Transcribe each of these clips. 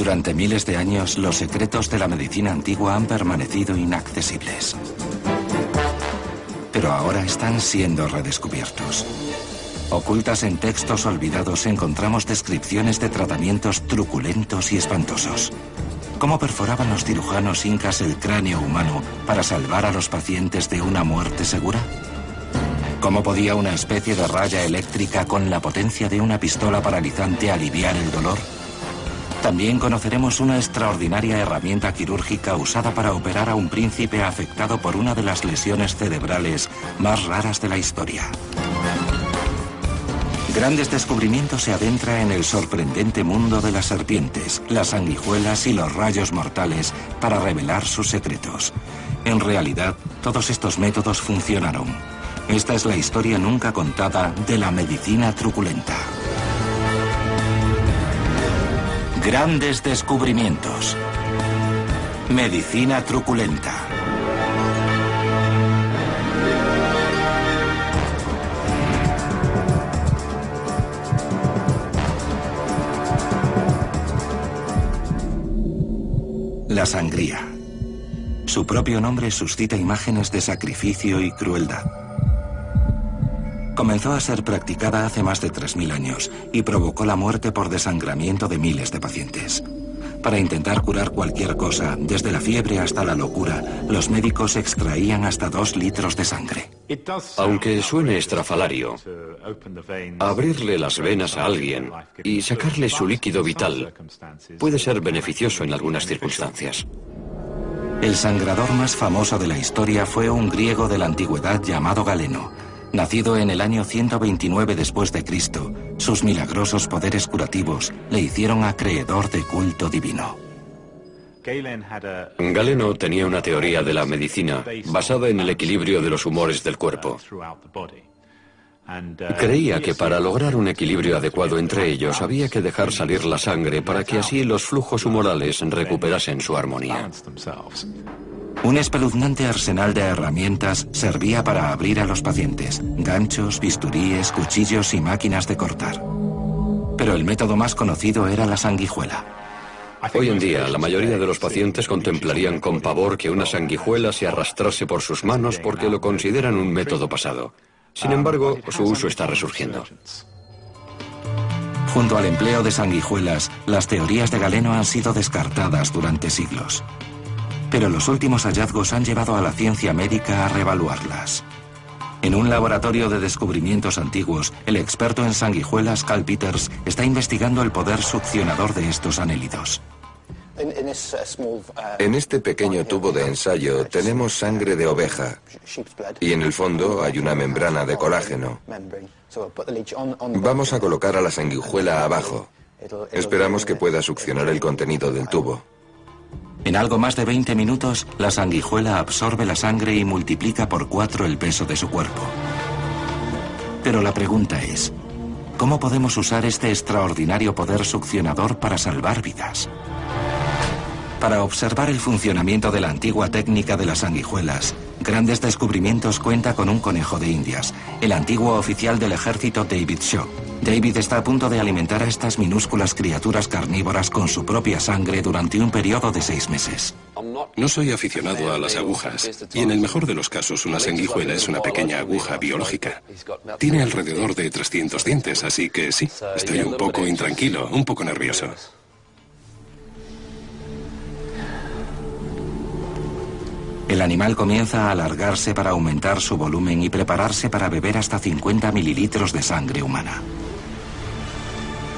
Durante miles de años, los secretos de la medicina antigua han permanecido inaccesibles. Pero ahora están siendo redescubiertos. Ocultas en textos olvidados encontramos descripciones de tratamientos truculentos y espantosos. ¿Cómo perforaban los cirujanos incas el cráneo humano para salvar a los pacientes de una muerte segura? ¿Cómo podía una especie de raya eléctrica con la potencia de una pistola paralizante aliviar el dolor? También conoceremos una extraordinaria herramienta quirúrgica usada para operar a un príncipe afectado por una de las lesiones cerebrales más raras de la historia. Grandes Descubrimientos se adentra en el sorprendente mundo de las serpientes, las sanguijuelas y los rayos mortales para revelar sus secretos. En realidad, todos estos métodos funcionaron. Esta es la historia nunca contada de la medicina truculenta. Grandes Descubrimientos. Medicina truculenta. La sangría. Su propio nombre suscita imágenes de sacrificio y crueldad. Comenzó a ser practicada hace más de 3000 años y provocó la muerte por desangramiento de miles de pacientes. Para intentar curar cualquier cosa, desde la fiebre hasta la locura, los médicos extraían hasta 2 litros de sangre. Aunque suene estrafalario, abrirle las venas a alguien y sacarle su líquido vital puede ser beneficioso en algunas circunstancias. El sangrador más famoso de la historia fue un griego de la antigüedad llamado Galeno. Nacido en el año 129 después de Cristo, sus milagrosos poderes curativos le hicieron acreedor de culto divino. Galeno tenía una teoría de la medicina basada en el equilibrio de los humores del cuerpo. Creía que para lograr un equilibrio adecuado entre ellos había que dejar salir la sangre para que así los flujos humorales recuperasen su armonía. Un espeluznante arsenal de herramientas servía para abrir a los pacientes: ganchos, bisturíes, cuchillos y máquinas de cortar. Pero el método más conocido era la sanguijuela. Hoy en día, la mayoría de los pacientes contemplarían con pavor que una sanguijuela se arrastrase por sus manos porque lo consideran un método pasado. Sin embargo, su uso está resurgiendo. Junto al empleo de sanguijuelas, las teorías de Galeno han sido descartadas durante siglos. Pero los últimos hallazgos han llevado a la ciencia médica a reevaluarlas. En un laboratorio de descubrimientos antiguos, el experto en sanguijuelas Carl Peters está investigando el poder succionador de estos anélidos. En este pequeño tubo de ensayo tenemos sangre de oveja y en el fondo hay una membrana de colágeno. Vamos a colocar a la sanguijuela abajo. Esperamos que pueda succionar el contenido del tubo. En algo más de 20 minutos, la sanguijuela absorbe la sangre y multiplica por 4 el peso de su cuerpo. Pero la pregunta es, ¿cómo podemos usar este extraordinario poder succionador para salvar vidas? Para observar el funcionamiento de la antigua técnica de las sanguijuelas, Grandes Descubrimientos cuenta con un conejo de Indias, el antiguo oficial del ejército David Shaw. David está a punto de alimentar a estas minúsculas criaturas carnívoras con su propia sangre durante un periodo de 6 meses. No soy aficionado a las agujas, y en el mejor de los casos una sanguijuela es una pequeña aguja biológica. Tiene alrededor de 300 dientes, así que sí, estoy un poco intranquilo, un poco nervioso. El animal comienza a alargarse para aumentar su volumen y prepararse para beber hasta 50 mililitros de sangre humana.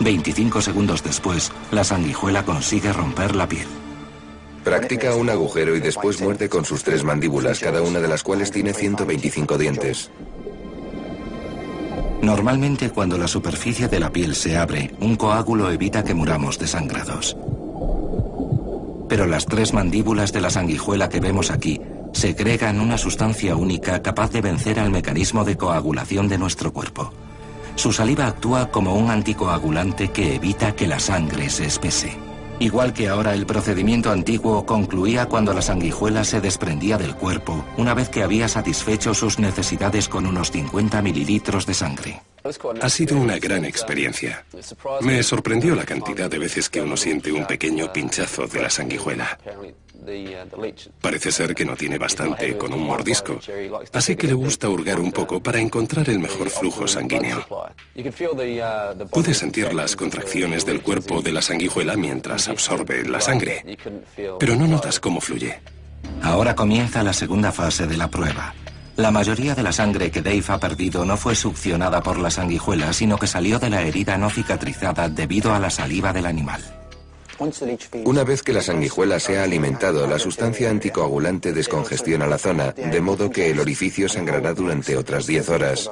25 segundos después, la sanguijuela consigue romper la piel. Practica un agujero y después muerde con sus 3 mandíbulas, cada una de las cuales tiene 125 dientes. Normalmente, cuando la superficie de la piel se abre, un coágulo evita que muramos desangrados. Pero las 3 mandíbulas de la sanguijuela que vemos aquí segregan una sustancia única capaz de vencer al mecanismo de coagulación de nuestro cuerpo. Su saliva actúa como un anticoagulante que evita que la sangre se espese. Igual que ahora, el procedimiento antiguo concluía cuando la sanguijuela se desprendía del cuerpo, una vez que había satisfecho sus necesidades con unos 50 mililitros de sangre. Ha sido una gran experiencia. Me sorprendió la cantidad de veces que uno siente un pequeño pinchazo de la sanguijuela. Parece ser que no tiene bastante con un mordisco, así que le gusta hurgar un poco para encontrar el mejor flujo sanguíneo. Puedes sentir las contracciones del cuerpo de la sanguijuela mientras absorbe la sangre, pero no notas cómo fluye. Ahora comienza la segunda fase de la prueba. La mayoría de la sangre que Dave ha perdido no fue succionada por la sanguijuela, sino que salió de la herida no cicatrizada debido a la saliva del animal. Una vez que la sanguijuela se ha alimentado, la sustancia anticoagulante descongestiona la zona, de modo que el orificio sangrará durante otras 10 horas.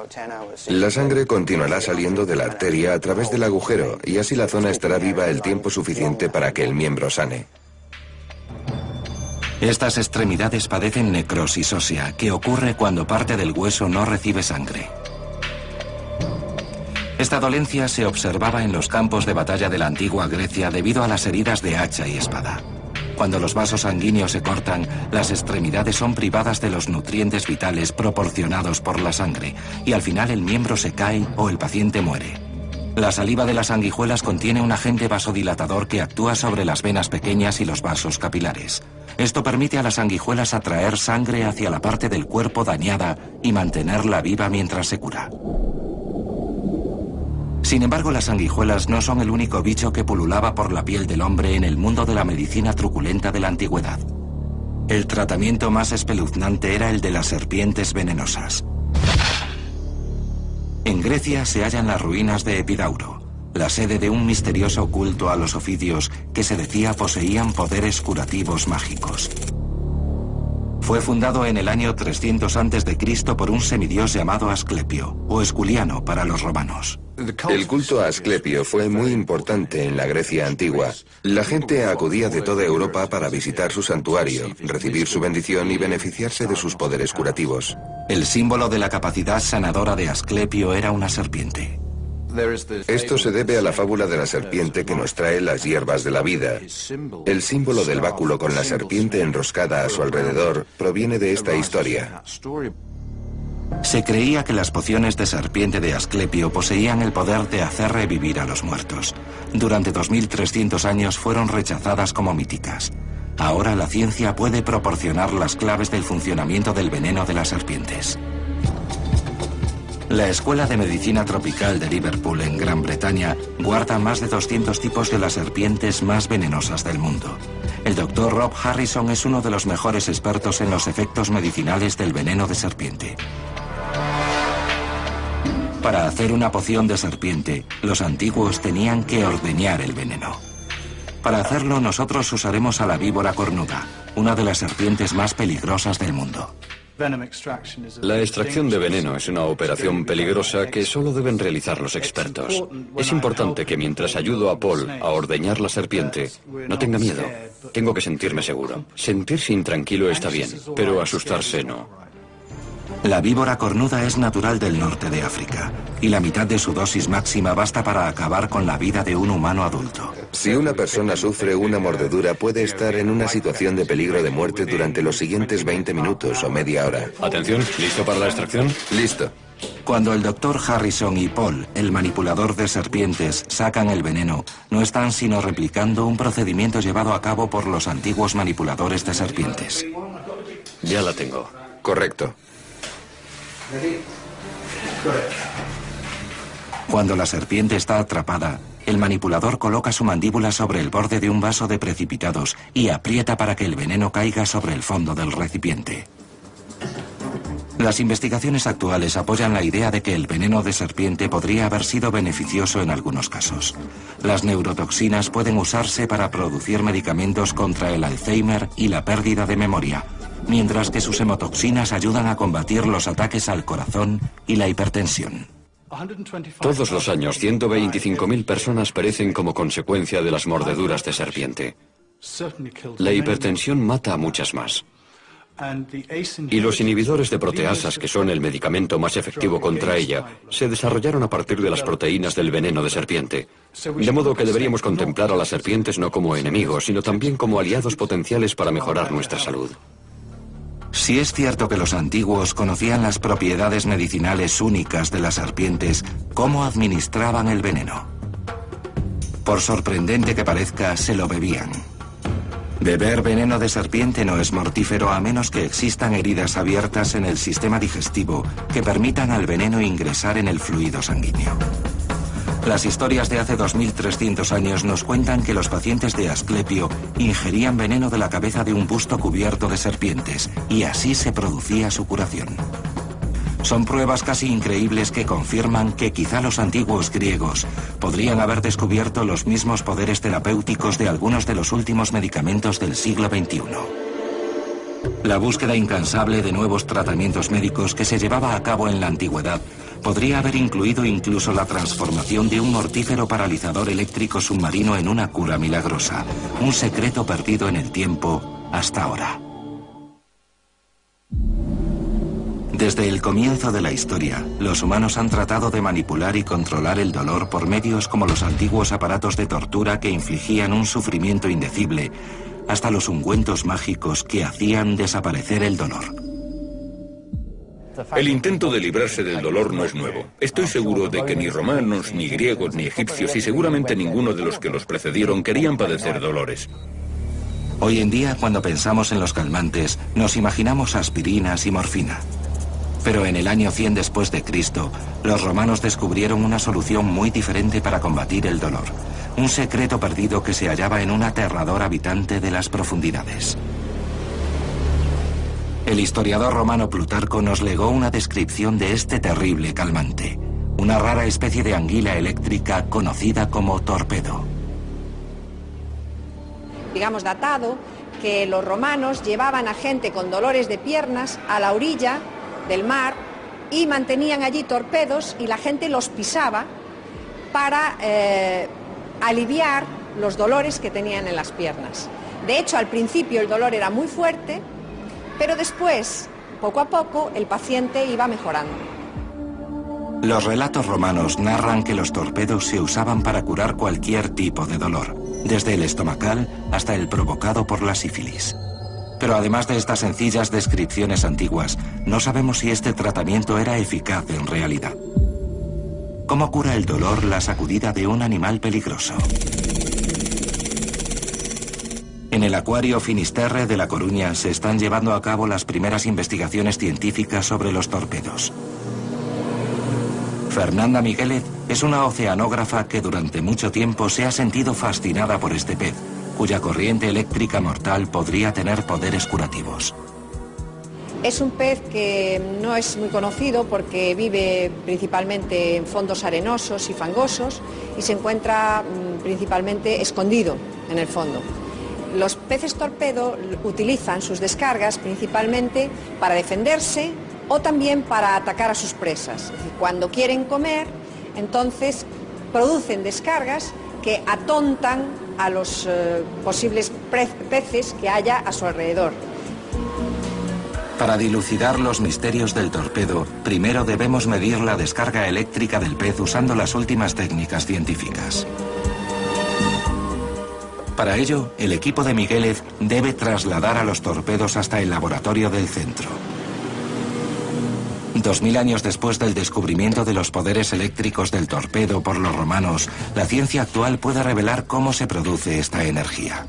La sangre continuará saliendo de la arteria a través del agujero, y así la zona estará viva el tiempo suficiente para que el miembro sane. Estas extremidades padecen necrosis ósea, que ocurre cuando parte del hueso no recibe sangre. Esta dolencia se observaba en los campos de batalla de la antigua Grecia debido a las heridas de hacha y espada. Cuando los vasos sanguíneos se cortan, las extremidades son privadas de los nutrientes vitales proporcionados por la sangre, y al final el miembro se cae o el paciente muere. La saliva de las sanguijuelas contiene un agente vasodilatador que actúa sobre las venas pequeñas y los vasos capilares. Esto permite a las sanguijuelas atraer sangre hacia la parte del cuerpo dañada y mantenerla viva mientras se cura. Sin embargo, las sanguijuelas no son el único bicho que pululaba por la piel del hombre en el mundo de la medicina truculenta de la antigüedad. El tratamiento más espeluznante era el de las serpientes venenosas. En Grecia se hallan las ruinas de Epidauro, la sede de un misterioso culto a los oficios que se decía poseían poderes curativos mágicos. Fue fundado en el año 300 a.C. por un semidios llamado Asclepio, o Esculiano para los romanos. El culto a Asclepio fue muy importante en la Grecia antigua. La gente acudía de toda Europa para visitar su santuario, recibir su bendición y beneficiarse de sus poderes curativos. El símbolo de la capacidad sanadora de Asclepio era una serpiente. Esto se debe a la fábula de la serpiente que nos trae las hierbas de la vida. El símbolo del báculo con la serpiente enroscada a su alrededor proviene de esta historia. Se creía que las pociones de serpiente de Asclepio poseían el poder de hacer revivir a los muertos. Durante 2300 años fueron rechazadas como míticas. Ahora la ciencia puede proporcionar las claves del funcionamiento del veneno de las serpientes. La Escuela de Medicina Tropical de Liverpool, en Gran Bretaña, guarda más de 200 tipos de las serpientes más venenosas del mundo. El Dr. Rob Harrison es uno de los mejores expertos en los efectos medicinales del veneno de serpiente. Para hacer una poción de serpiente, los antiguos tenían que ordeñar el veneno. Para hacerlo, nosotros usaremos a la víbora cornuda, una de las serpientes más peligrosas del mundo. La extracción de veneno es una operación peligrosa que solo deben realizar los expertos. Es importante que mientras ayudo a Paul a ordeñar la serpiente, no tenga miedo. Tengo que sentirme seguro. Sentirse intranquilo está bien, pero asustarse no. La víbora cornuda es natural del norte de África, y la mitad de su dosis máxima basta para acabar con la vida de un humano adulto. Si una persona sufre una mordedura, puede estar en una situación de peligro de muerte durante los siguientes 20 minutos o media hora. Atención, ¿listo para la extracción? Listo. Cuando el Dr. Harrison y Paul, el manipulador de serpientes, sacan el veneno, no están sino replicando un procedimiento llevado a cabo por los antiguos manipuladores de serpientes. Ya la tengo. Correcto. Cuando la serpiente está atrapada, el manipulador coloca su mandíbula sobre el borde de un vaso de precipitados y aprieta para que el veneno caiga sobre el fondo del recipiente. Las investigaciones actuales apoyan la idea de que el veneno de serpiente podría haber sido beneficioso en algunos casos. Las neurotoxinas pueden usarse para producir medicamentos contra el Alzheimer y la pérdida de memoria, mientras que sus hemotoxinas ayudan a combatir los ataques al corazón y la hipertensión. Todos los años, 125.000 personas perecen como consecuencia de las mordeduras de serpiente. La hipertensión mata a muchas más. Y los inhibidores de proteasas, que son el medicamento más efectivo contra ella, se desarrollaron a partir de las proteínas del veneno de serpiente. De modo que deberíamos contemplar a las serpientes no como enemigos, sino también como aliados potenciales para mejorar nuestra salud. Si es cierto que los antiguos conocían las propiedades medicinales únicas de las serpientes, ¿cómo administraban el veneno? Por sorprendente que parezca, se lo bebían. Beber veneno de serpiente no es mortífero a menos que existan heridas abiertas en el sistema digestivo que permitan al veneno ingresar en el fluido sanguíneo. Las historias de hace 2300 años nos cuentan que los pacientes de Asclepio ingerían veneno de la cabeza de un busto cubierto de serpientes y así se producía su curación. Son pruebas casi increíbles que confirman que quizá los antiguos griegos podrían haber descubierto los mismos poderes terapéuticos de algunos de los últimos medicamentos del siglo XXI. La búsqueda incansable de nuevos tratamientos médicos que se llevaba a cabo en la antigüedad podría haber incluido incluso la transformación de un mortífero paralizador eléctrico submarino en una cura milagrosa, un secreto perdido en el tiempo hasta ahora. Desde el comienzo de la historia, los humanos han tratado de manipular y controlar el dolor por medios como los antiguos aparatos de tortura que infligían un sufrimiento indecible, hasta los ungüentos mágicos que hacían desaparecer el dolor. El intento de librarse del dolor no es nuevo. Estoy seguro de que ni romanos, ni griegos, ni egipcios y seguramente ninguno de los que los precedieron querían padecer dolores. Hoy en día, cuando pensamos en los calmantes, nos imaginamos aspirinas y morfina. Pero en el año 100 después de Cristo, los romanos descubrieron una solución muy diferente para combatir el dolor. Un secreto perdido que se hallaba en un aterrador habitante de las profundidades. El historiador romano Plutarco nos legó una descripción de este terrible calmante, una rara especie de anguila eléctrica conocida como torpedo. Digamos datado que los romanos llevaban a gente con dolores de piernas a la orilla del mar y mantenían allí torpedos y la gente los pisaba para aliviar los dolores que tenían en las piernas. De hecho, al principio el dolor era muy fuerte, pero después, poco a poco, el paciente iba mejorando. Los relatos romanos narran que los torpedos se usaban para curar cualquier tipo de dolor, desde el estomacal hasta el provocado por la sífilis. Pero además de estas sencillas descripciones antiguas, no sabemos si este tratamiento era eficaz en realidad. ¿Cómo cura el dolor la sacudida de un animal peligroso? En el acuario Finisterre de La Coruña se están llevando a cabo las primeras investigaciones científicas sobre los torpedos. Fernanda Miguélez es una oceanógrafa que durante mucho tiempo se ha sentido fascinada por este pez, cuya corriente eléctrica mortal podría tener poderes curativos. Es un pez que no es muy conocido porque vive principalmente en fondos arenosos y fangosos y se encuentra principalmente escondido en el fondo. Los peces torpedo utilizan sus descargas principalmente para defenderse o también para atacar a sus presas. Es decir, cuando quieren comer, entonces producen descargas que atontan a los posibles peces que haya a su alrededor. Para dilucidar los misterios del torpedo, primero debemos medir la descarga eléctrica del pez usando las últimas técnicas científicas. Para ello, el equipo de Miguélez debe trasladar a los torpedos hasta el laboratorio del centro. 2000 años después del descubrimiento de los poderes eléctricos del torpedo por los romanos, la ciencia actual puede revelar cómo se produce esta energía.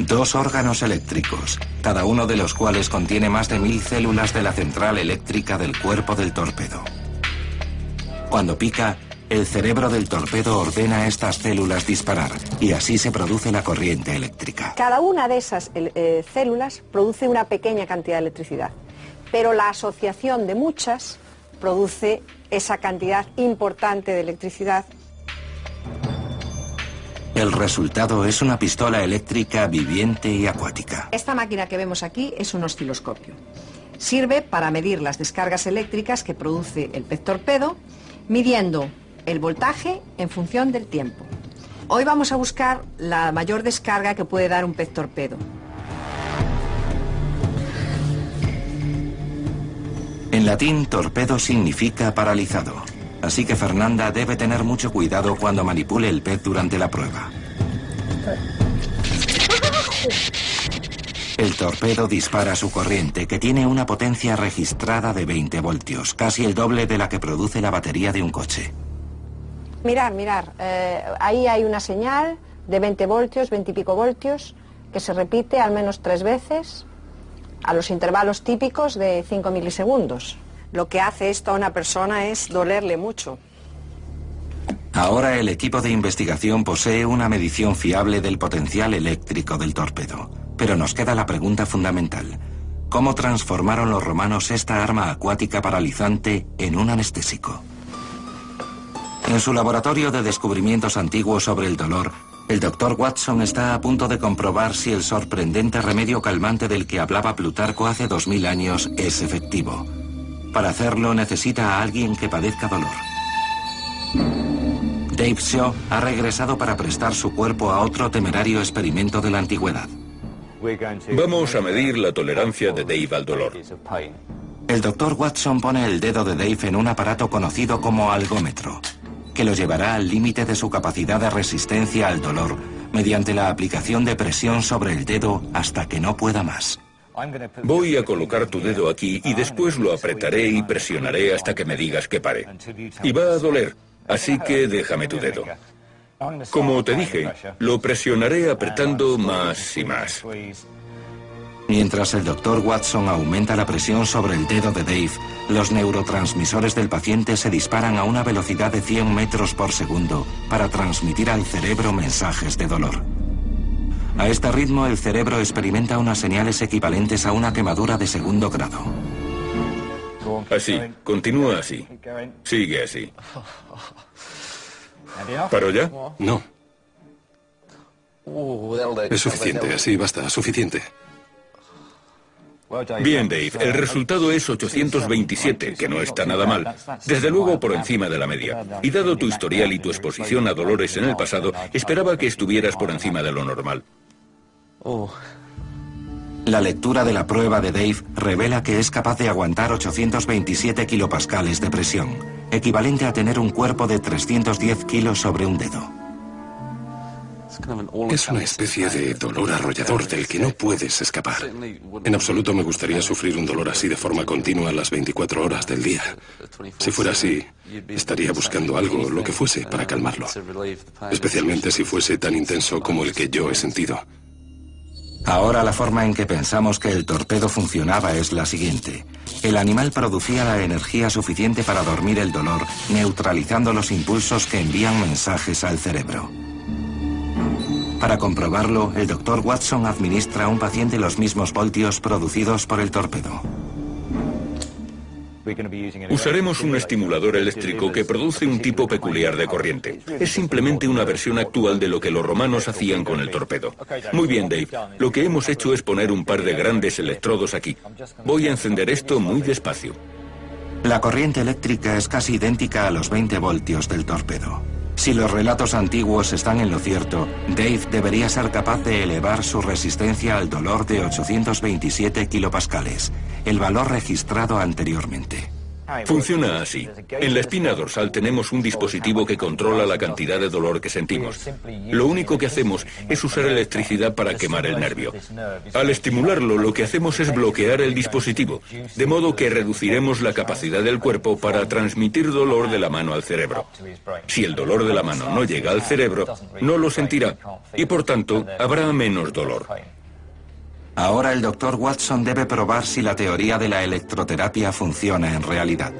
Dos órganos eléctricos, cada uno de los cuales contiene más de 1000 células de la central eléctrica del cuerpo del torpedo. Cuando pica, el cerebro del torpedo ordena a estas células disparar y así se produce la corriente eléctrica. Cada una de esas células produce una pequeña cantidad de electricidad, pero la asociación de muchas produce esa cantidad importante de electricidad. El resultado es una pistola eléctrica viviente y acuática. Esta máquina que vemos aquí es un osciloscopio. Sirve para medir las descargas eléctricas que produce el pez torpedo, midiendo el voltaje en función del tiempo. Hoy vamos a buscar la mayor descarga que puede dar un pez torpedo. En latín, torpedo significa paralizado, así que Fernanda debe tener mucho cuidado cuando manipule el pez durante la prueba. El torpedo dispara su corriente, que tiene una potencia registrada de 20 voltios, casi el doble de la que produce la batería de un coche. Mirar, ahí hay una señal de 20 voltios, 20 y pico voltios, que se repite al menos 3 veces a los intervalos típicos de 5 milisegundos. Lo que hace esto a una persona es dolerle mucho. Ahora el equipo de investigación posee una medición fiable del potencial eléctrico del torpedo. Pero nos queda la pregunta fundamental. ¿Cómo transformaron los romanos esta arma acuática paralizante en un anestésico? En su laboratorio de descubrimientos antiguos sobre el dolor, el Dr. Watson está a punto de comprobar si el sorprendente remedio calmante del que hablaba Plutarco hace 2000 años es efectivo. Para hacerlo necesita a alguien que padezca dolor. Dave Shaw ha regresado para prestar su cuerpo a otro temerario experimento de la antigüedad. Vamos a medir la tolerancia de Dave al dolor. El Dr. Watson pone el dedo de Dave en un aparato conocido como algómetro, que lo llevará al límite de su capacidad de resistencia al dolor mediante la aplicación de presión sobre el dedo hasta que no pueda más. Voy a colocar tu dedo aquí y después lo apretaré y presionaré hasta que me digas que pare. Y va a doler, así que déjame tu dedo. Como te dije, lo presionaré apretando más y más. Mientras el Dr. Watson aumenta la presión sobre el dedo de Dave, los neurotransmisores del paciente se disparan a una velocidad de 100 metros por segundo para transmitir al cerebro mensajes de dolor. A este ritmo, el cerebro experimenta unas señales equivalentes a una quemadura de 2º grado. Así, continúa así. Sigue así. ¿Paro ya? No. Es suficiente, así basta, suficiente. Bien, Dave, el resultado es 827, que no está nada mal. Desde luego por encima de la media. Y dado tu historial y tu exposición a dolores en el pasado, esperaba que estuvieras por encima de lo normal. La lectura de la prueba de Dave revela que es capaz de aguantar 827 kilopascales de presión, equivalente a tener un cuerpo de 310 kilos sobre un dedo. Es una especie de dolor arrollador del que no puedes escapar. En absoluto me gustaría sufrir un dolor así de forma continua las 24 horas del día. Si fuera así, estaría buscando algo, lo que fuese, para calmarlo. Especialmente si fuese tan intenso como el que yo he sentido. Ahora la forma en que pensamos que el torpedo funcionaba es la siguiente. El animal producía la energía suficiente para dormir el dolor, neutralizando los impulsos que envían mensajes al cerebro. Para comprobarlo, el Dr. Watson administra a un paciente los mismos voltios producidos por el torpedo. Usaremos un estimulador eléctrico que produce un tipo peculiar de corriente. Es simplemente una versión actual de lo que los romanos hacían con el torpedo. Muy bien, Dave. Lo que hemos hecho es poner un par de grandes electrodos aquí. Voy a encender esto muy despacio. La corriente eléctrica es casi idéntica a los 20 voltios del torpedo. Si los relatos antiguos están en lo cierto, Dave debería ser capaz de elevar su resistencia al dolor de 827 kilopascales, el valor registrado anteriormente. Funciona así. En la espina dorsal tenemos un dispositivo que controla la cantidad de dolor que sentimos. Lo único que hacemos es usar electricidad para quemar el nervio. Al estimularlo, lo que hacemos es bloquear el dispositivo, de modo que reduciremos la capacidad del cuerpo para transmitir dolor de la mano al cerebro. Si el dolor de la mano no llega al cerebro, no lo sentirá y por tanto habrá menos dolor. Ahora el Dr. Watson debe probar si la teoría de la electroterapia funciona en realidad.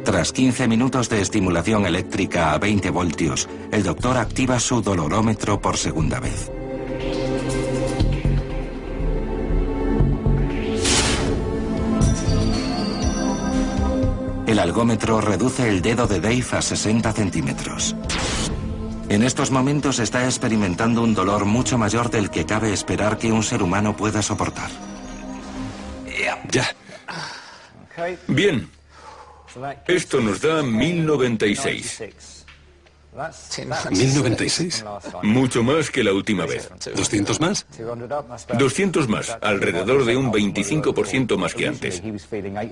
Tras 15 minutos de estimulación eléctrica a 20 voltios, el doctor activa su dolorómetro por segunda vez. El algómetro reduce el dedo de Dave a 60 centímetros. En estos momentos está experimentando un dolor mucho mayor del que cabe esperar que un ser humano pueda soportar. Ya. Bien. Esto nos da 1096. ¿1096? Mucho más que la última vez. ¿200 más? 200 más, alrededor de un 25% más que antes.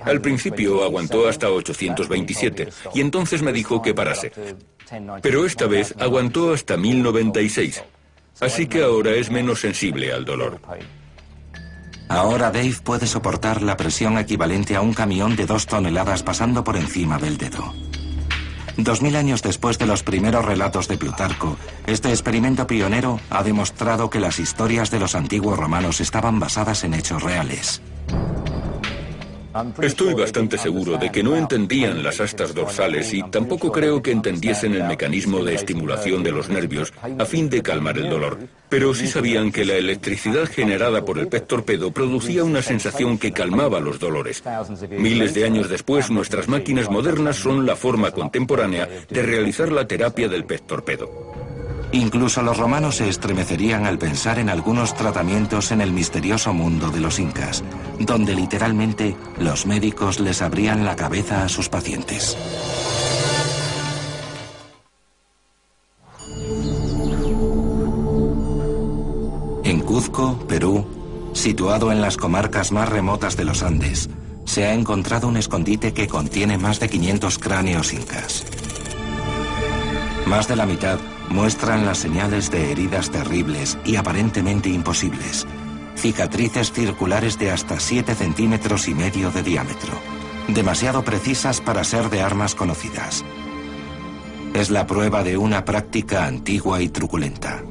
Al principio aguantó hasta 827 y entonces me dijo que parase. Pero esta vez aguantó hasta 1096. Así que ahora es menos sensible al dolor. Ahora Dave puede soportar la presión equivalente a un camión de 2 toneladas pasando por encima del dedo. 2000 años después de los primeros relatos de Plutarco, este experimento pionero ha demostrado que las historias de los antiguos romanos estaban basadas en hechos reales. Estoy bastante seguro de que no entendían las astas dorsales y tampoco creo que entendiesen el mecanismo de estimulación de los nervios a fin de calmar el dolor. Pero sí sabían que la electricidad generada por el pez torpedo producía una sensación que calmaba los dolores. Miles de años después, nuestras máquinas modernas son la forma contemporánea de realizar la terapia del pez torpedo. Incluso los romanos se estremecerían al pensar en algunos tratamientos en el misterioso mundo de los incas, donde literalmente los médicos les abrían la cabeza a sus pacientes. En Cuzco, Perú, situado en las comarcas más remotas de los Andes, se ha encontrado un escondite que contiene más de 500 cráneos incas. Más de la mitad muestran las señales de heridas terribles y aparentemente imposibles. Cicatrices circulares de hasta 7,5 centímetros de diámetro, demasiado precisas para ser de armas conocidas. Es la prueba de una práctica antigua y truculenta.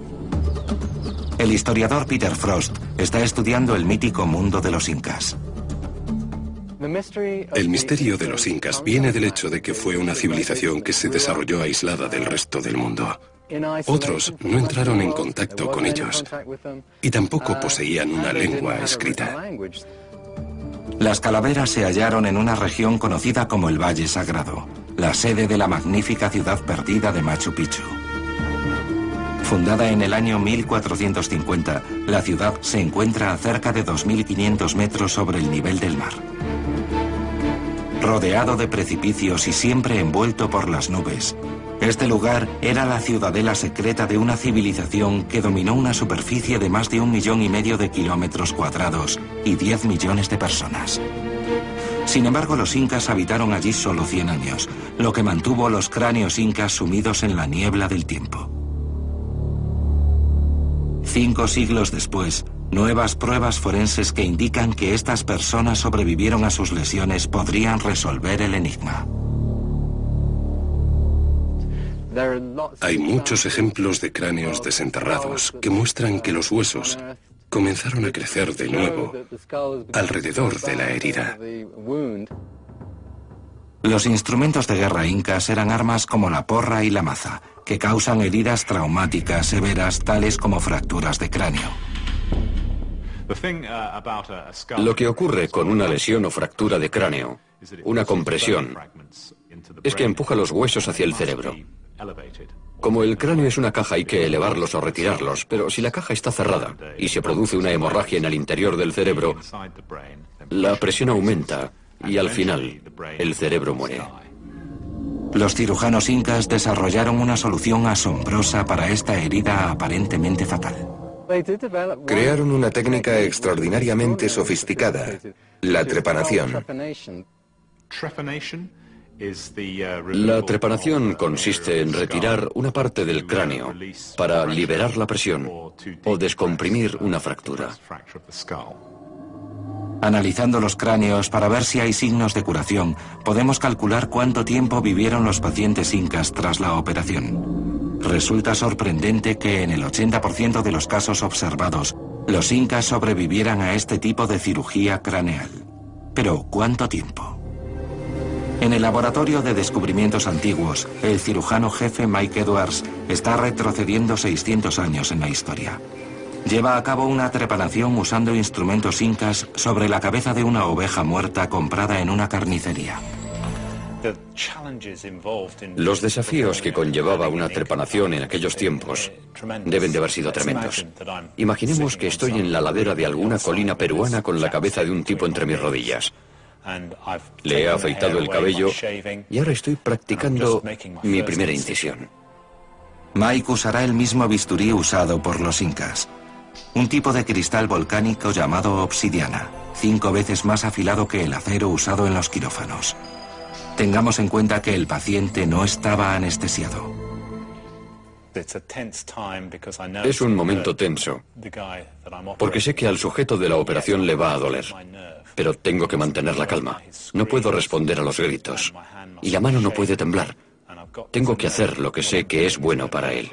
El historiador Peter Frost está estudiando el mítico mundo de los incas. El misterio de los incas viene del hecho de que fue una civilización que se desarrolló aislada del resto del mundo. Otros no entraron en contacto con ellos y tampoco poseían una lengua escrita. Las calaveras se hallaron en una región conocida como el Valle Sagrado, la sede de la magnífica ciudad perdida de Machu Picchu. Fundada en el año 1450, la ciudad se encuentra a cerca de 2.500 metros sobre el nivel del mar. Rodeado de precipicios y siempre envuelto por las nubes, este lugar era la ciudadela secreta de una civilización que dominó una superficie de más de 1,5 millones de kilómetros cuadrados y 10 millones de personas. Sin embargo, los incas habitaron allí solo 100 años, lo que mantuvo los cráneos incas sumidos en la niebla del tiempo. 5 siglos después, nuevas pruebas forenses que indican que estas personas sobrevivieron a sus lesiones podrían resolver el enigma. Hay muchos ejemplos de cráneos desenterrados que muestran que los huesos comenzaron a crecer de nuevo alrededor de la herida. Los instrumentos de guerra incas eran armas como la porra y la maza, que causan heridas traumáticas severas tales como fracturas de cráneo. Lo que ocurre con una lesión o fractura de cráneo, una compresión, es que empuja los huesos hacia el cerebro. Como el cráneo es una caja, hay que elevarlos o retirarlos, pero si la caja está cerrada y se produce una hemorragia en el interior del cerebro, la presión aumenta y al final el cerebro muere. Los cirujanos incas desarrollaron una solución asombrosa para esta herida aparentemente fatal. Crearon una técnica extraordinariamente sofisticada, la trepanación. La trepanación consiste en retirar una parte del cráneo para liberar la presión o descomprimir una fractura. Analizando los cráneos para ver si hay signos de curación, podemos calcular cuánto tiempo vivieron los pacientes incas tras la operación. Resulta sorprendente que en el 80% de los casos observados, los incas sobrevivieran a este tipo de cirugía craneal. Pero, ¿cuánto tiempo? En el Laboratorio de Descubrimientos Antiguos, el cirujano jefe Mike Edwards está retrocediendo 600 años en la historia. Lleva a cabo una trepanación usando instrumentos incas sobre la cabeza de una oveja muerta comprada en una carnicería. Los desafíos que conllevaba una trepanación en aquellos tiempos deben de haber sido tremendos. Imaginemos que estoy en la ladera de alguna colina peruana con la cabeza de un tipo entre mis rodillas. Le he afeitado el cabello y ahora estoy practicando mi primera incisión. Mike usará el mismo bisturí usado por los incas. Un tipo de cristal volcánico llamado obsidiana, 5 veces más afilado que el acero usado en los quirófanos. Tengamos en cuenta que el paciente no estaba anestesiado. Es un momento tenso, porque sé que al sujeto de la operación le va a doler, pero tengo que mantener la calma. No puedo responder a los gritos, y la mano no puede temblar. Tengo que hacer lo que sé que es bueno para él.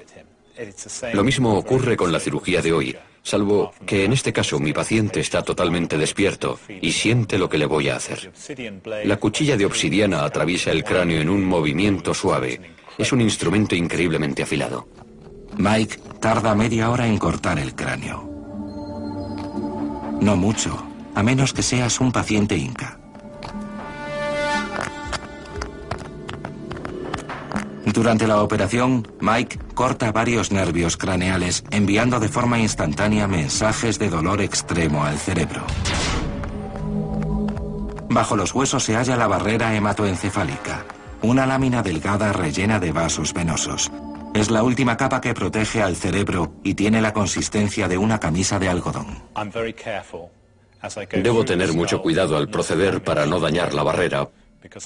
Lo mismo ocurre con la cirugía de hoy, salvo que en este caso mi paciente está totalmente despierto y siente lo que le voy a hacer. La cuchilla de obsidiana atraviesa el cráneo en un movimiento suave. Es un instrumento increíblemente afilado. Mike tarda media hora en cortar el cráneo. No mucho, a menos que seas un paciente inca. Durante la operación, Mike corta varios nervios craneales, enviando de forma instantánea mensajes de dolor extremo al cerebro. Bajo los huesos se halla la barrera hematoencefálica, una lámina delgada rellena de vasos venosos. Es la última capa que protege al cerebro y tiene la consistencia de una camisa de algodón. Debo tener mucho cuidado al proceder para no dañar la barrera,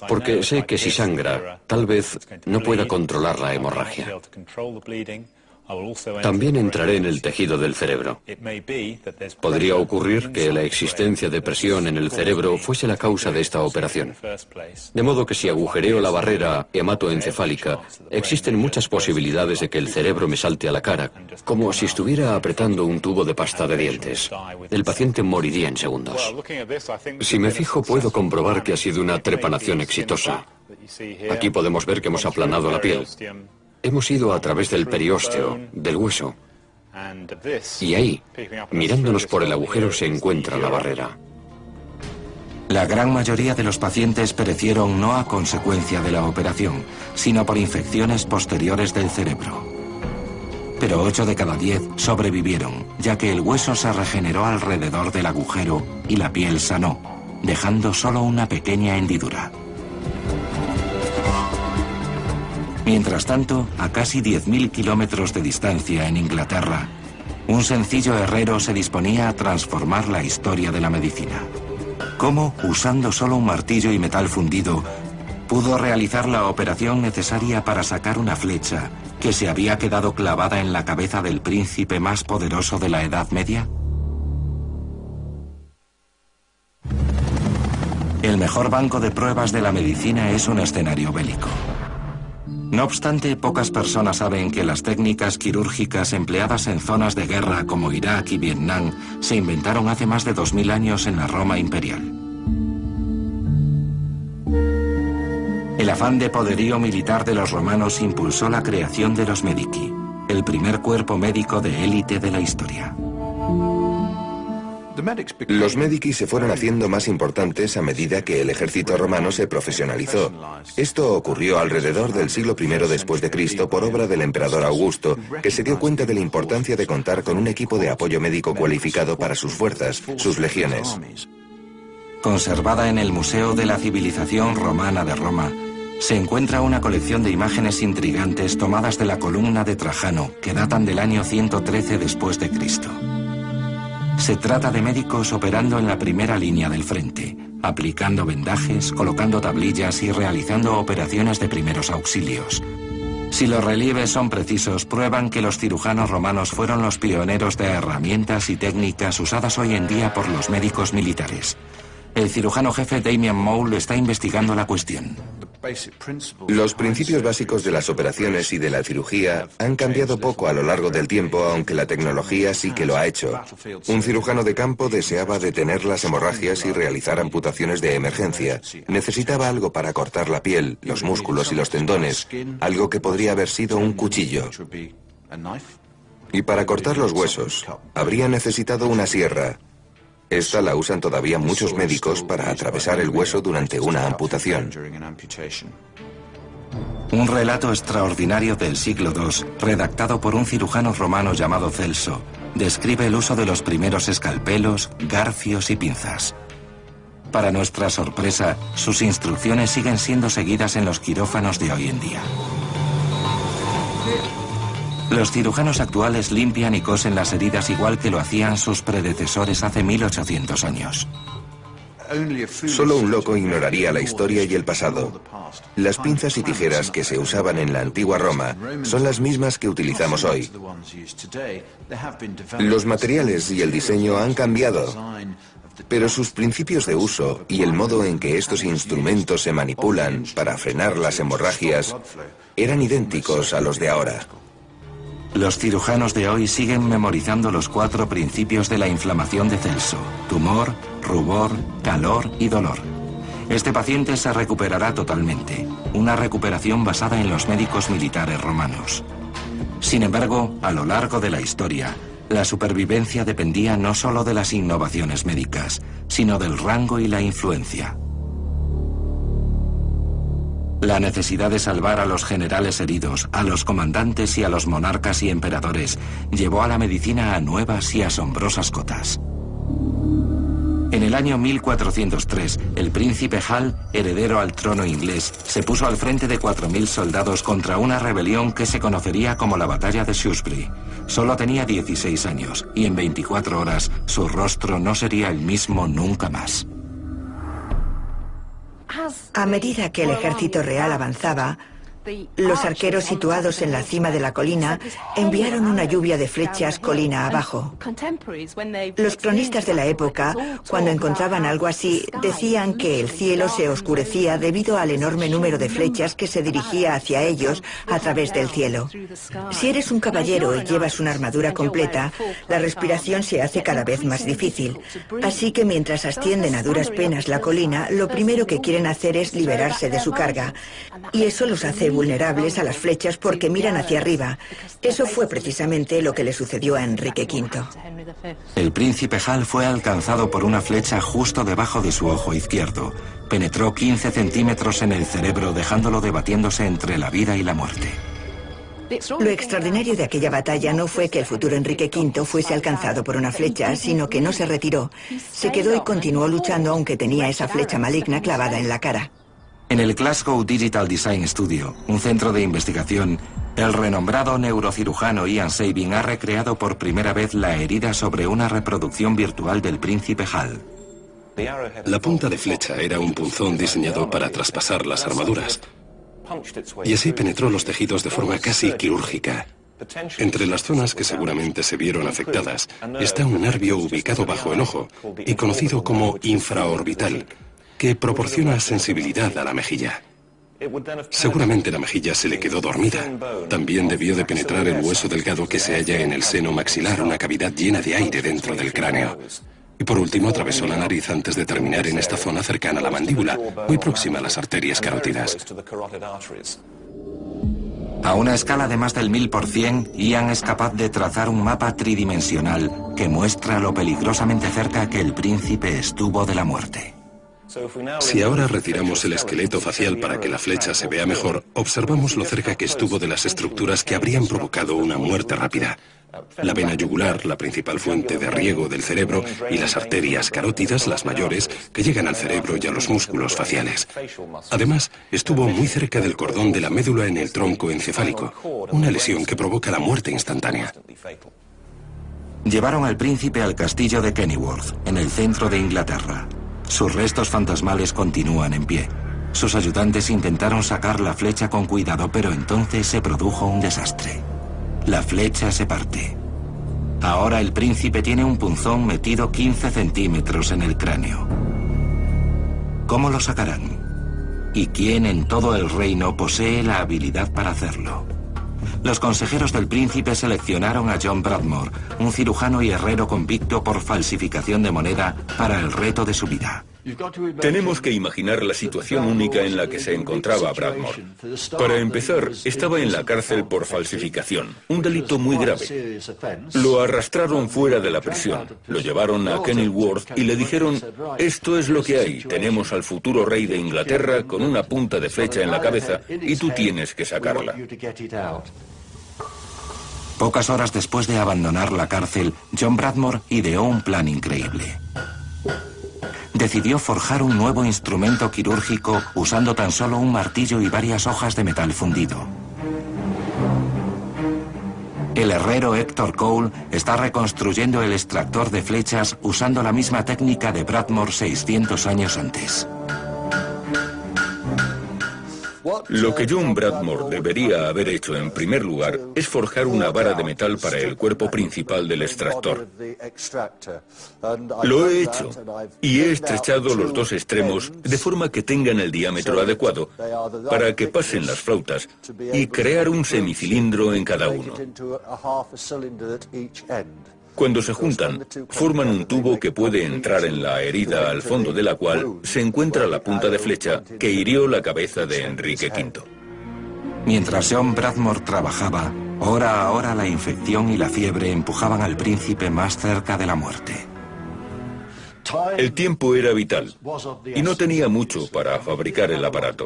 porque sé que si sangra, tal vez no pueda controlar la hemorragia. También entraré en el tejido del cerebro. Podría ocurrir que la existencia de presión en el cerebro fuese la causa de esta operación. De modo que si agujereo la barrera hematoencefálica, existen muchas posibilidades de que el cerebro me salte a la cara, como si estuviera apretando un tubo de pasta de dientes. El paciente moriría en segundos. Si me fijo, puedo comprobar que ha sido una trepanación exitosa. Aquí podemos ver que hemos aplanado la piel. Hemos ido a través del periósteo, del hueso. Y ahí, mirándonos por el agujero, se encuentra la barrera. La gran mayoría de los pacientes perecieron no a consecuencia de la operación, sino por infecciones posteriores del cerebro. Pero 8 de cada 10 sobrevivieron, ya que el hueso se regeneró alrededor del agujero y la piel sanó, dejando solo una pequeña hendidura. Mientras tanto, a casi 10.000 kilómetros de distancia en Inglaterra, un sencillo herrero se disponía a transformar la historia de la medicina. ¿Cómo, usando solo un martillo y metal fundido, pudo realizar la operación necesaria para sacar una flecha que se había quedado clavada en la cabeza del príncipe más poderoso de la Edad Media? El mejor banco de pruebas de la medicina es un escenario bélico. No obstante, pocas personas saben que las técnicas quirúrgicas empleadas en zonas de guerra como Irak y Vietnam se inventaron hace más de 2000 años en la Roma imperial. El afán de poderío militar de los romanos impulsó la creación de los Medici, el primer cuerpo médico de élite de la historia. Los Medici se fueron haciendo más importantes a medida que el ejército romano se profesionalizó. Esto ocurrió alrededor del siglo I después de Cristo por obra del emperador Augusto, que se dio cuenta de la importancia de contar con un equipo de apoyo médico cualificado para sus fuerzas, sus legiones. Conservada en el Museo de la Civilización Romana de Roma, se encuentra una colección de imágenes intrigantes tomadas de la columna de Trajano, que datan del año 113 después de Cristo. Se trata de médicos operando en la primera línea del frente, aplicando vendajes, colocando tablillas y realizando operaciones de primeros auxilios. Si los relieves son precisos, prueban que los cirujanos romanos fueron los pioneros de herramientas y técnicas usadas hoy en día por los médicos militares. El cirujano jefe Damian Mole está investigando la cuestión. Los principios básicos de las operaciones y de la cirugía han cambiado poco a lo largo del tiempo, aunque la tecnología sí que lo ha hecho. Un cirujano de campo deseaba detener las hemorragias y realizar amputaciones de emergencia. Necesitaba algo para cortar la piel, los músculos y los tendones, algo que podría haber sido un cuchillo. Y para cortar los huesos, habría necesitado una sierra. Esta la usan todavía muchos médicos para atravesar el hueso durante una amputación. Un relato extraordinario del siglo II, redactado por un cirujano romano llamado Celso, describe el uso de los primeros escalpelos, garfios y pinzas. Para nuestra sorpresa, sus instrucciones siguen siendo seguidas en los quirófanos de hoy en día. Los cirujanos actuales limpian y cosen las heridas igual que lo hacían sus predecesores hace 1800 años. Solo un loco ignoraría la historia y el pasado. Las pinzas y tijeras que se usaban en la antigua Roma son las mismas que utilizamos hoy. Los materiales y el diseño han cambiado, pero sus principios de uso y el modo en que estos instrumentos se manipulan para frenar las hemorragias eran idénticos a los de ahora. Los cirujanos de hoy siguen memorizando los 4 principios de la inflamación de Celso: tumor, rubor, calor y dolor. Este paciente se recuperará totalmente, una recuperación basada en los médicos militares romanos. Sin embargo, a lo largo de la historia, la supervivencia dependía no solo de las innovaciones médicas, sino del rango y la influencia. La necesidad de salvar a los generales heridos, a los comandantes y a los monarcas y emperadores llevó a la medicina a nuevas y asombrosas cotas. En el año 1403, el príncipe Hal, heredero al trono inglés, se puso al frente de 4000 soldados contra una rebelión que se conocería como la Batalla de Shrewsbury. Solo tenía 16 años y en 24 horas su rostro no sería el mismo nunca más. A medida que el ejército real avanzaba, los arqueros situados en la cima de la colina enviaron una lluvia de flechas colina abajo. Los cronistas de la época, cuando encontraban algo así, decían que el cielo se oscurecía debido al enorme número de flechas que se dirigía hacia ellos a través del cielo. Si eres un caballero y llevas una armadura completa, la respiración se hace cada vez más difícil. Así que mientras ascienden a duras penas la colina, lo primero que quieren hacer es liberarse de su carga. Y eso los hace vulnerables a las flechas porque miran hacia arriba. Eso fue precisamente lo que le sucedió a Enrique V. El príncipe Hal fue alcanzado por una flecha justo debajo de su ojo izquierdo. Penetró 15 centímetros en el cerebro, dejándolo debatiéndose entre la vida y la muerte. Lo extraordinario de aquella batalla no fue que el futuro Enrique V fuese alcanzado por una flecha, sino que no se retiró. Se quedó y continuó luchando aunque tenía esa flecha maligna clavada en la cara. En el Glasgow Digital Design Studio, un centro de investigación, el renombrado neurocirujano Ian Sabin ha recreado por primera vez la herida sobre una reproducción virtual del príncipe Hal. La punta de flecha era un punzón diseñado para traspasar las armaduras, y así penetró los tejidos de forma casi quirúrgica. Entre las zonas que seguramente se vieron afectadas está un nervio ubicado bajo el ojo y conocido como infraorbital, que proporciona sensibilidad a la mejilla. Seguramente la mejilla se le quedó dormida. También debió de penetrar el hueso delgado que se halla en el seno maxilar, una cavidad llena de aire dentro del cráneo. Y por último atravesó la nariz antes de terminar en esta zona cercana a la mandíbula, muy próxima a las arterias carótidas. A una escala de más del 1000%, Ian es capaz de trazar un mapa tridimensional que muestra lo peligrosamente cerca que el príncipe estuvo de la muerte. Si ahora retiramos el esqueleto facial para que la flecha se vea mejor, observamos lo cerca que estuvo de las estructuras que habrían provocado una muerte rápida. La vena yugular, la principal fuente de riego del cerebro, y las arterias carótidas, las mayores, que llegan al cerebro y a los músculos faciales. Además, estuvo muy cerca del cordón de la médula en el tronco encefálico, una lesión que provoca la muerte instantánea. Llevaron al príncipe al castillo de Kenilworth, en el centro de Inglaterra. Sus restos fantasmales continúan en pie. Sus ayudantes intentaron sacar la flecha con cuidado, pero entonces se produjo un desastre. La flecha se parte. Ahora el príncipe tiene un punzón metido 15 centímetros en el cráneo. ¿Cómo lo sacarán? ¿Y quién en todo el reino posee la habilidad para hacerlo? Los consejeros del príncipe seleccionaron a John Bradmore, un cirujano y herrero convicto por falsificación de moneda, para el reto de su vida. Tenemos que imaginar la situación única en la que se encontraba Bradmore. Para empezar, estaba en la cárcel por falsificación, un delito muy grave. Lo arrastraron fuera de la prisión, lo llevaron a Kenilworth y le dijeron: esto es lo que hay, tenemos al futuro rey de Inglaterra con una punta de flecha en la cabeza y tú tienes que sacarla. Pocas horas después de abandonar la cárcel, John Bradmore ideó un plan increíble. Decidió forjar un nuevo instrumento quirúrgico usando tan solo un martillo y varias hojas de metal fundido. El herrero Héctor Cole está reconstruyendo el extractor de flechas usando la misma técnica de Bradmore 600 años antes. Lo que John Bradmore debería haber hecho en primer lugar es forjar una vara de metal para el cuerpo principal del extractor. Lo he hecho y he estrechado los dos extremos de forma que tengan el diámetro adecuado para que pasen las flautas y crear un semicilindro en cada uno. Cuando se juntan, forman un tubo que puede entrar en la herida al fondo de la cual se encuentra la punta de flecha que hirió la cabeza de Enrique V. Mientras John Bradmore trabajaba, hora a hora la infección y la fiebre empujaban al príncipe más cerca de la muerte. El tiempo era vital y no tenía mucho para fabricar el aparato.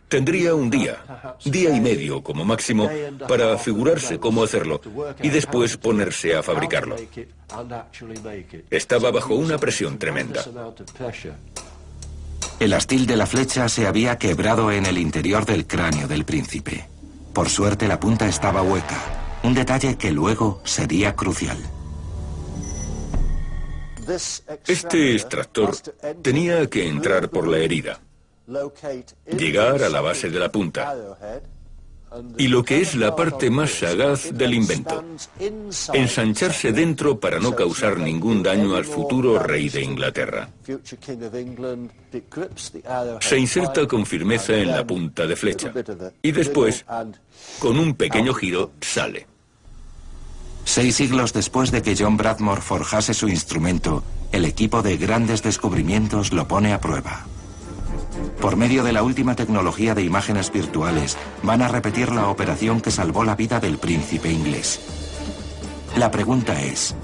Tendría un día y medio como máximo para figurarse cómo hacerlo y después ponerse a fabricarlo. Estaba bajo una presión tremenda. El astil de la flecha se había quebrado en el interior del cráneo del príncipe. Por suerte la punta estaba hueca, un detalle que luego sería crucial. Este extractor tenía que entrar por la herida, llegar a la base de la punta y lo que es la parte más sagaz del invento, ensancharse dentro para no causar ningún daño al futuro rey de Inglaterra. Se inserta con firmeza en la punta de flecha y después, con un pequeño giro, sale. 6 siglos después de que John Bradmore forjase su instrumento, el equipo de grandes descubrimientos lo pone a prueba. Por medio de la última tecnología de imágenes virtuales, van a repetir la operación que salvó la vida del príncipe inglés. La pregunta es,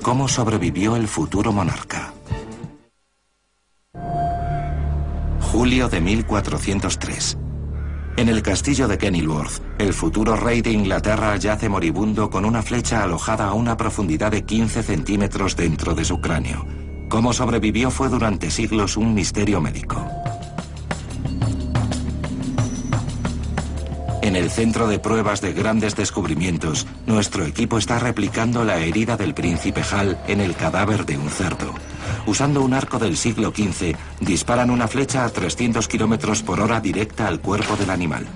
¿cómo sobrevivió el futuro monarca? Julio de 1403. En el castillo de Kenilworth, el futuro rey de Inglaterra yace moribundo con una flecha alojada a una profundidad de 15 centímetros dentro de su cráneo. Cómo sobrevivió fue durante siglos un misterio médico. En el centro de pruebas de grandes descubrimientos, nuestro equipo está replicando la herida del príncipe Hal en el cadáver de un cerdo. Usando un arco del siglo XV, disparan una flecha a 300 kilómetros por hora directa al cuerpo del animal.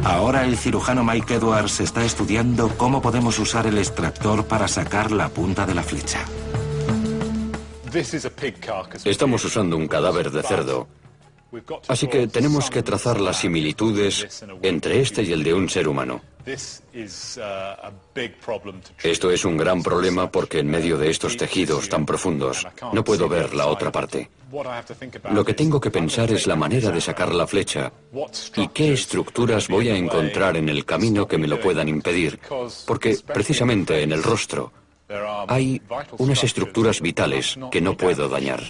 Ahora el cirujano Mike Edwards está estudiando cómo podemos usar el extractor para sacar la punta de la flecha. Estamos usando un cadáver de cerdo, así que tenemos que trazar las similitudes entre este y el de un ser humano. Esto es un gran problema porque en medio de estos tejidos tan profundos no puedo ver la otra parte. Lo que tengo que pensar es la manera de sacar la flecha y qué estructuras voy a encontrar en el camino que me lo puedan impedir, porque precisamente en el rostro hay unas estructuras vitales que no puedo dañar.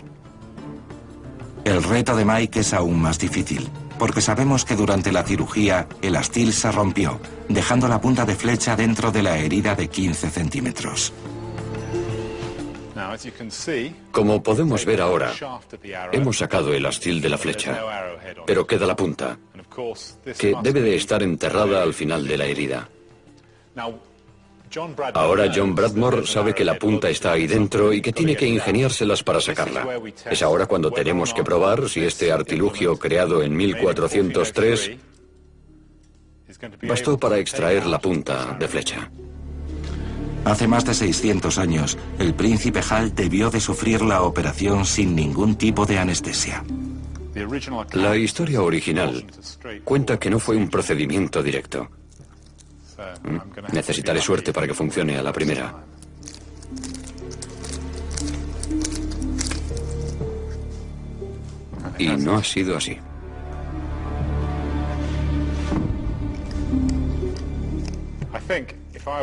El reto de Mike es aún más difícil, porque sabemos que durante la cirugía el astil se rompió, dejando la punta de flecha dentro de la herida de 15 centímetros. Como podemos ver ahora, hemos sacado el astil de la flecha, pero queda la punta, que debe de estar enterrada al final de la herida. Ahora John Bradmore sabe que la punta está ahí dentro y que tiene que ingeniárselas para sacarla. Es ahora cuando tenemos que probar si este artilugio creado en 1403 bastó para extraer la punta de flecha. Hace más de 600 años, el príncipe Hal debió de sufrir la operación sin ningún tipo de anestesia. La historia original cuenta que no fue un procedimiento directo. Necesitaré suerte para que funcione a la primera. Y no ha sido así.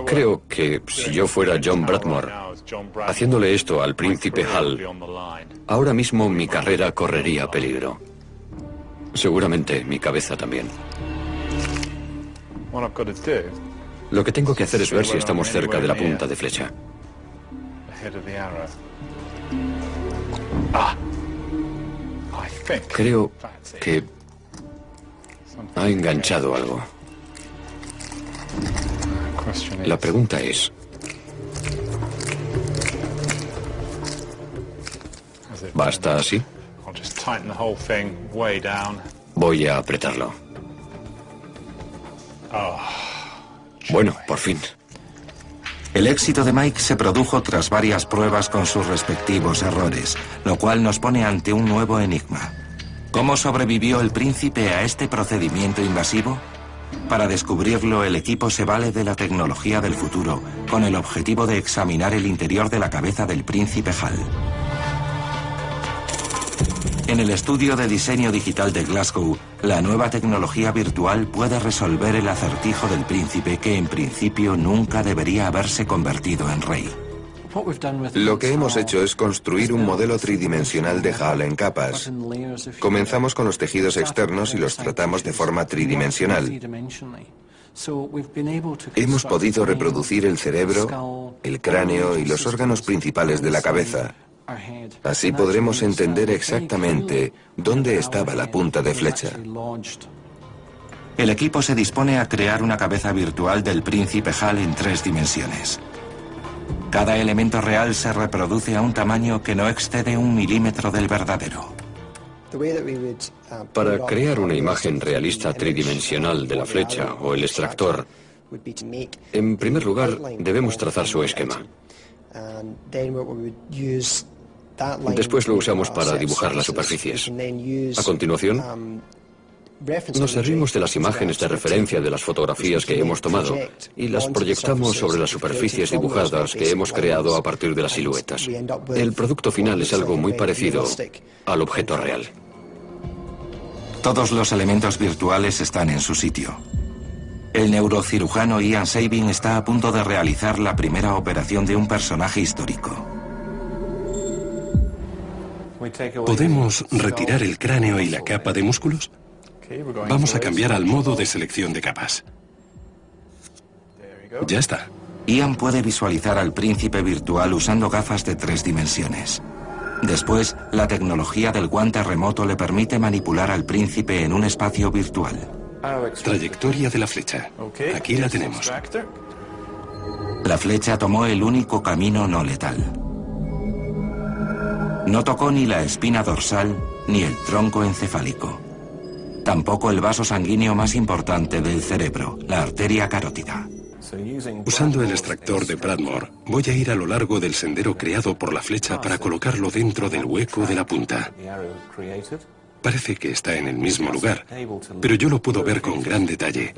Creo que si yo fuera John Bradmore, haciéndole esto al príncipe Hal, ahora mismo mi carrera correría peligro. Seguramente mi cabeza también. Lo que tengo que hacer es ver si estamos cerca de la punta de flecha. Creo que ha enganchado algo. La pregunta es, ¿basta así? Voy a apretarlo. Bueno, por fin. El éxito de Mike se produjo tras varias pruebas con sus respectivos errores, lo cual nos pone ante un nuevo enigma. ¿Cómo sobrevivió el príncipe a este procedimiento invasivo? Para descubrirlo, el equipo se vale de la tecnología del futuro, con el objetivo de examinar el interior de la cabeza del príncipe Hal. En el estudio de diseño digital de Glasgow, la nueva tecnología virtual puede resolver el acertijo del príncipe que en principio nunca debería haberse convertido en rey. Lo que hemos hecho es construir un modelo tridimensional de Hal en capas. Comenzamos con los tejidos externos y los tratamos de forma tridimensional. Hemos podido reproducir el cerebro, el cráneo y los órganos principales de la cabeza. Así podremos entender exactamente dónde estaba la punta de flecha. El equipo se dispone a crear una cabeza virtual del príncipe Hal en 3 dimensiones. Cada elemento real se reproduce a un tamaño que no excede 1 milímetro del verdadero. Para crear una imagen realista tridimensional de la flecha o el extractor, en primer lugar debemos trazar su esquema. Después lo usamos para dibujar las superficies. A continuación, nos servimos de las imágenes de referencia de las fotografías que hemos tomado y las proyectamos sobre las superficies dibujadas que hemos creado a partir de las siluetas. El producto final es algo muy parecido al objeto real. Todos los elementos virtuales están en su sitio. El neurocirujano Ian Sabin está a punto de realizar la primera operación de un personaje histórico. ¿Podemos retirar el cráneo y la capa de músculos? Vamos a cambiar al modo de selección de capas. Ya está. Ian puede visualizar al príncipe virtual usando gafas de 3 dimensiones. Después, la tecnología del guante remoto le permite manipular al príncipe en un espacio virtual. Trayectoria de la flecha. Aquí la tenemos. La flecha tomó el único camino no letal. No tocó ni la espina dorsal ni el tronco encefálico. Tampoco el vaso sanguíneo más importante del cerebro, la arteria carótida. Usando el extractor de Bradmore, voy a ir a lo largo del sendero creado por la flecha para colocarlo dentro del hueco de la punta. Parece que está en el mismo lugar, pero yo lo puedo ver con gran detalle,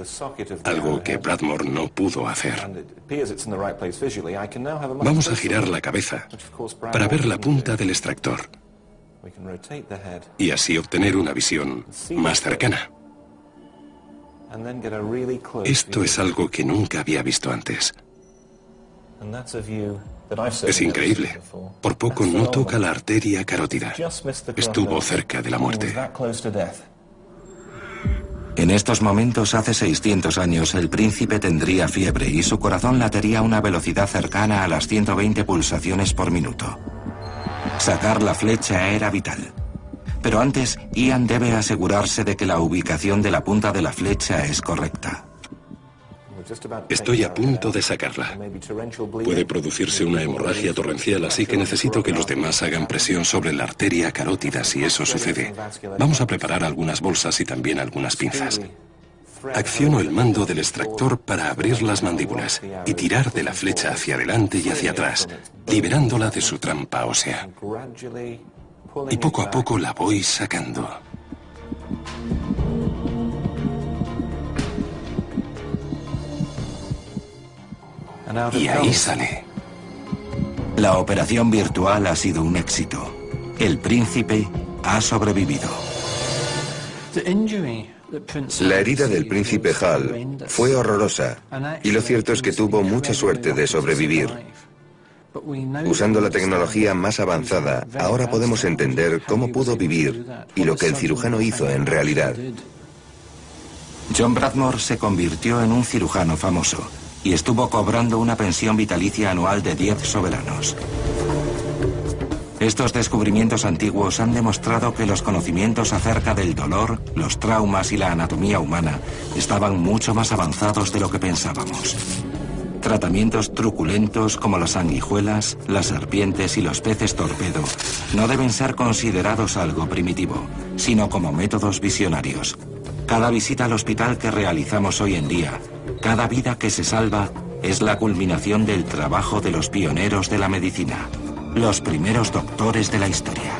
algo que Bradmore no pudo hacer. Vamos a girar la cabeza para ver la punta del extractor y así obtener una visión más cercana. Esto es algo que nunca había visto antes. Es increíble. Por poco no toca la arteria carótida. Estuvo cerca de la muerte. En estos momentos, hace 600 años, el príncipe tendría fiebre y su corazón latería a una velocidad cercana a las 120 pulsaciones por minuto. Sacar la flecha era vital. Pero antes, Ian debe asegurarse de que la ubicación de la punta de la flecha es correcta. Estoy a punto de sacarla. Puede producirse una hemorragia torrencial, así que necesito que los demás hagan presión sobre la arteria carótida si eso sucede. Vamos a preparar algunas bolsas y también algunas pinzas. Acciono el mando del extractor para abrir las mandíbulas y tirar de la flecha hacia adelante y hacia atrás, liberándola de su trampa ósea. Y poco a poco la voy sacando. Y ahí sale. La operación virtual ha sido un éxito. El príncipe ha sobrevivido. La herida del príncipe Hal fue horrorosa y lo cierto es que tuvo mucha suerte de sobrevivir. Usando la tecnología más avanzada, ahora podemos entender cómo pudo vivir y lo que el cirujano hizo en realidad. John Bradmore se convirtió en un cirujano famoso y estuvo cobrando una pensión vitalicia anual de 10 soberanos. Estos descubrimientos antiguos han demostrado que los conocimientos acerca del dolor, los traumas y la anatomía humana estaban mucho más avanzados de lo que pensábamos. Tratamientos truculentos como las sanguijuelas, las serpientes y los peces torpedo no deben ser considerados algo primitivo, sino como métodos visionarios. Cada visita al hospital que realizamos hoy en día, cada vida que se salva, es la culminación del trabajo de los pioneros de la medicina, los primeros doctores de la historia.